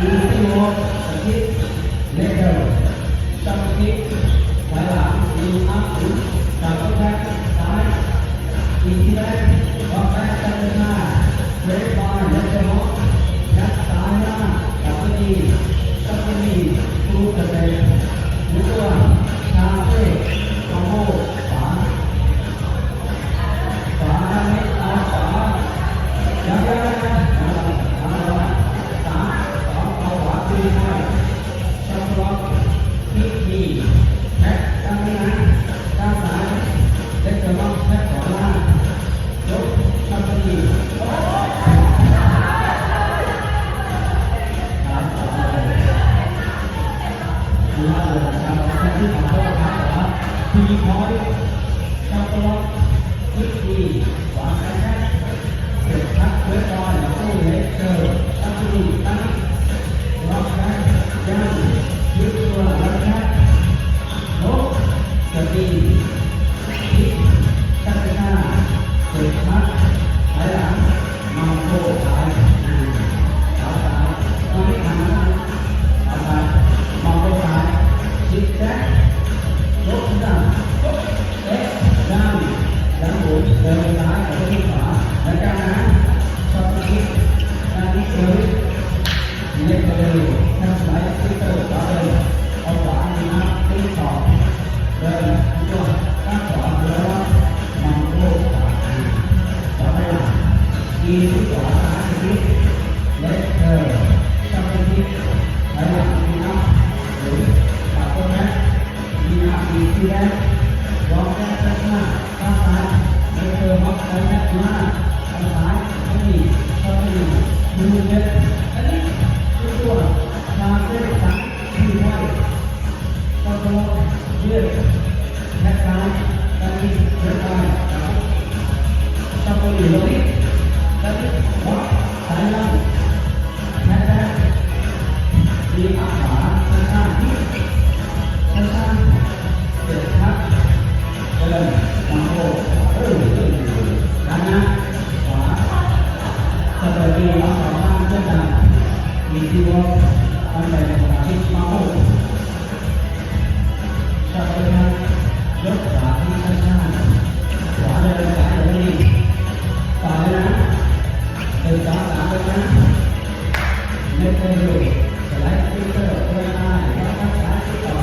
ดูที่โมสกิปเล็กเดินจับสกิปไหลหลังดูอัพถึงจับแบ็คซ้ายอีกทีแรกวางแบ็คจับหน้าเล็กบอลเล็กเดินยัดซ้ายหน้าจับตีจับตีตูกระเด็นลุกตัวชาเฟ่คอมโบขวาไม่เอาขวายัง3 2เอาขวาตีให้จับล็อกที่ดีแพ็คตั้งนี้นะด้านซ้ายเล็กจะล็อกแพ็คขวาล่างยกจับตีดูว่าเลยนะครับแพ็คที่ขวาครับทีพอยจับล็อกที่ดีขวาแพ็คเสร็จพักเวทบอลตู้เล็กเจอจับตีตั้งล็อกแพ็คย่างยึดตัวแล้วแพ็คลบกระดิ่งทิศตั้งหน้าเสร็จพักไหลหลังมาโต้ซ้ายขวาซ้ายตอนนี้หันหน้าเอาไปมาโต้ซ้ายทิศแพ็คลบหน้าเอ๊ะย่างหมุนเดินซ้ายกับที่ขวาแล้วจากนั้นชอบทิศด้านนี้เลยเล็กเลยทางซ้ายที่เติร์ขวาเลยเอาขวาดีนะตีต่อเดินตัวข้างขวาแล้วมันโค้งขวาต่อไปหลังดีที่ขวาซ้ายที่เล็กเลยชอบทิศไหลหลังดีนะหรือตัดตรงนั้นดีนะดีที่แรกวางแค่ข้างหน้าข้างซ้ายเล็กเลยม็อกแค่หน้าข้างซ้ายไม่ดีชอบดีมือเล็กอันนี้ตัวชาเส้นสังที่ไว้ก็ตัวยืดแพ็คซ้ายตอนนี้เดินไปจับตัวอยู่ตรงนี้ตอนนี้วัดสายล่างแพ็คแพ็คดีขาขวาข้างที่ข้างเจ็บครับเดินมาโอ้ด้านหน้าขวาจับตัวดีแล้วสองข้างเช่นกันมีที่วอลทำแบบที่มาโอ้จับไปนะยกขาที่ข้างขวาเดินซ้ายเดินดีต่อเลยนะเดินซ้าย3เลยนะเล็กเลยสไลด์ฟิกเกอร์เดินได้แล้วข้างซ้ายที่ต่อ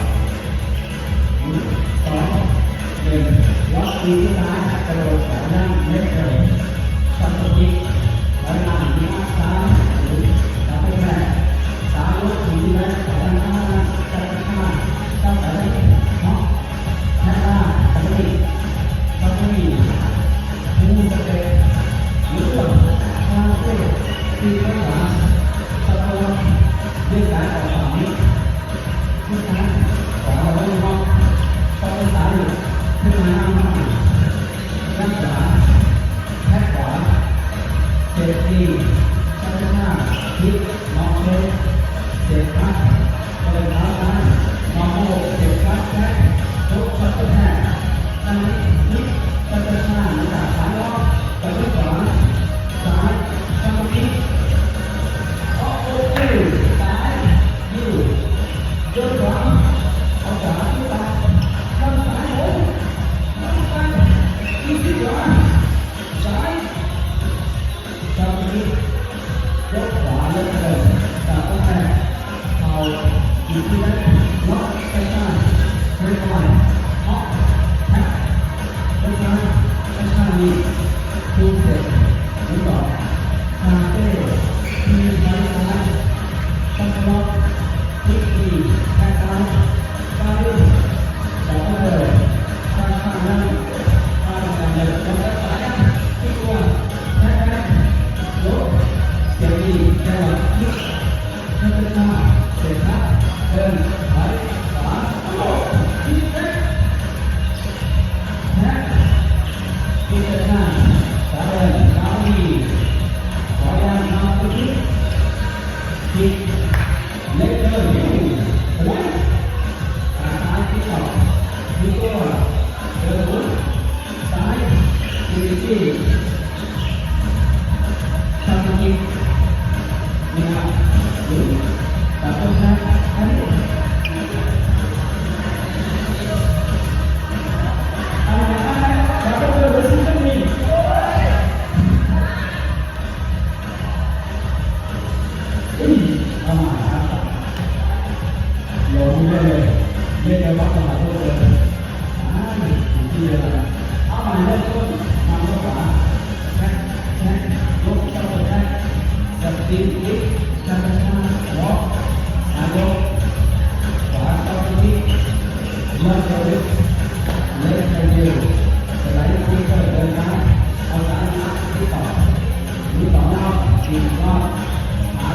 2 1ล็อกตีที่ซ้ายกระโดดขวาด้านเล็กเลยจับตัวจิกไว้หน้าที่ซ้ายจับไปแม่ตามลูกถีบแม่ขวาด้านข้างจับไปข้างจับไปเนาะแค่หน้าจับไปจับไปดูจะเป็นหรือว่าทางเส้นที่ข้างหลังจับตัวยืดสายออกฝั่งนี้ยืดสายขวาไว้ในห้องจับไปซ้ายขึ้นมาหน้าห้องด้านขวาแค่ขวาเจ็บดีจับไปหน้าทิศมองเลยเจ็บครับเดินเท้าซ้ายมองโอ้เจ็บครับแค่ทุกจับไปแค่ด้านนี้ทิศจับไปหน้าหลังจากซ้ายล้อจับไปขวาซ้ายจับไปทิศโอ้โหซ้ายยืดเดินขวาเอาขวาที่ตาข้างซ้ายโอ้ข้างซ้ายที่ขวาซ้ายจับไปทิศยกขวาเล็กเลยจับไปแค่เข่าอยู่ที่นั่นล็อกไปซ้ายเดินไปล็อกแท็กไปซ้ายไปซ้ายนี่ทูเสร็จหรือเปล่าคาเฟ่มีไฟซ้ายต้องล็อกทิศดีแท็กซ้ายซ้ายจับไปเลยซ้ายข้างนั้นซ้ายข้างนั้นจับไปซ้ายที่ตัวแท็กแท็กยกเจ็บดีจังหวะทิศแท็กไปซ้ายเสร็จครับเดินไปขวาโอ้ทิศแท็กแท็กที่จะหน้าขวาเดินเท้าดีขวาย่างเท้าไปทิศเล็กเลยหัวขาซ้ายที่ต่อที่ตัวเดินหัวซ้ายที่ทำจริงนี่ครับหรือ แต่ต้นนะอันนี้แต่ก็เจอเป็นสิ่งที่เอามาครับโยนเลยเรียกได้ว่าสมัยทุกคนที่เดียวกันเอามาเริ่มต้นมาเมื่อวานแค่ยกเจ้าแค่จับตีนิดจับช้าล็อกอายกขวาเจ้าที่เมื่อเจอเล็กไปเดียวสไลด์ที่เกิดเดินมาเอาสายที่ต่อหน้าตีรอบหา